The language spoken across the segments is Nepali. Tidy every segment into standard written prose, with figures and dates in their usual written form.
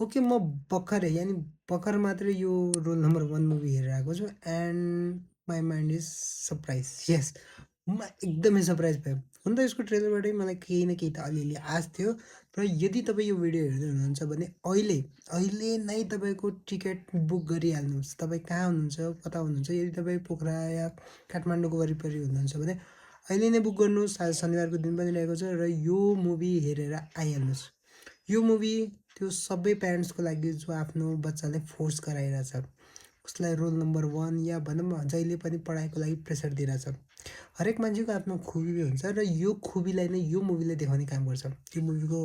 ओके म भर्खरै यानि भर्खर मात्रै यो रोल नम्बर 1 मुभी हेरेर आएको छु and my mind is surprise yes म एकदमै सरप्राइज भएँ। हुन त यसको ट्रेलरबाटै मलाई केही न केही त अलिअलि आश थियो। र यदि तपाईँ यो भिडियो हेर्दै हुनुहुन्छ भने अहिले नै तपाईँको टिकट बुक गरिहाल्नुहोस्। तपाईँ कहाँ हुनुहुन्छ, कता हुनुहुन्छ? यदि तपाईँ पोखरा या काठमाडौँको वरिपरि हुनुहुन्छ भने अहिले नै बुक गर्नुहोस्। आज शनिबारको दिन पनि रहेको छ र यो मुभी हेरेर आइहाल्नुहोस्। यो मुभी त्यो सबै प्यारेन्ट्सको लागि जो आफ्नो बच्चालाई फोर्स गराइरहेछ, उसलाई रोल नम्बर 1 या भनौँ जहिले पनि पढाइको लागि प्रेसर दिइरहेछ। हरेक मान्छेको आफ्नो खुबी हुन्छ र यो खुबीलाई नै यो मुभीले देखाउने काम गर्छ। यो मुभीको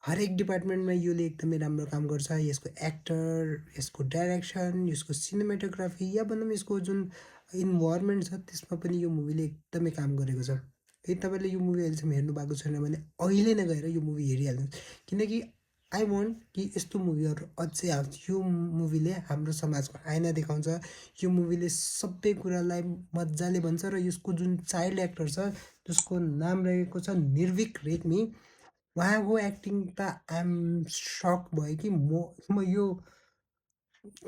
हरेक डिपार्टमेन्टमा योले एकदमै राम्रो काम गर्छ। यसको एक्टर, यसको डाइरेक्सन, यसको सिनेमेटोग्राफी या भनौँ यसको जुन इन्भाइरोमेन्ट छ त्यसमा पनि यो मुभीले एकदमै काम गरेको छ। यदि तपाईँले यो मुभी अहिलेसम्म हेर्नु भएको छैन भने अहिले नै गएर यो मुभी हेरिहाल्नुहोस्। किनकि आई वान्ट कि यस्तो मुभीहरू अझै आओस्। यो मुभीले हाम्रो समाजको आइना देखाउँछ। यो मुभीले सबै कुरालाई मजाले भन्छ र यसको जुन चाइल्ड एक्टर छ जसको नाम रहेको छ निर्भिक रेग्मी, उहाँको एक्टिङ त आइएम सक भयो कि म यो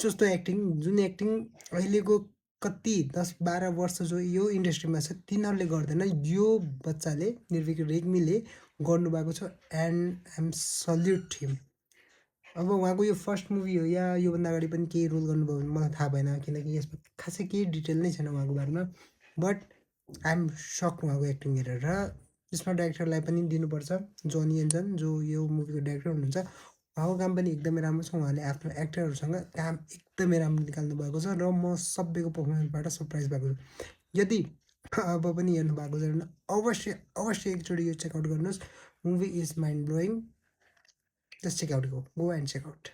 जस्तो एक्टिङ जुन एक्टिङ अहिलेको कति 10-12 वर्ष जो यो इन्डस्ट्रीमा छ तिनीहरूले गर्दैन, यो बच्चाले निर्भिक रेग्मीले गर्नुभएको छ एन्ड आइएम सल्युट हिम। अब उहाँको यो फर्स्ट मुभी हो या योभन्दा अगाडि पनि केही रोल गर्नुभयो भने मलाई थाहा भएन, किनकि यसमा खासै केही डिटेल नै छैन उहाँको बारेमा। बट आइएम सक उहाँको एक्टिङ हेरेर। र यसमा डाइरेक्टरलाई पनि दिनुपर्छ, जोनी एन्जन जो यो मुभीको डाइरेक्टर हुनुहुन्छ। उहाँको काम पनि एकदमै राम्रो छ। उहाँले आफ्नो एक्टरहरूसँग काम एकदमै राम्रो निकाल्नु भएको छ र म सबैको पर्फर्मेन्सबाट सरप्राइज भएको छु। यदि अब पनि हेर्नु भएको छ भने अवश्य एकचोटि यो चेकआउट गर्नुहोस्। Movie is mind blowing. Just check out, go and check out.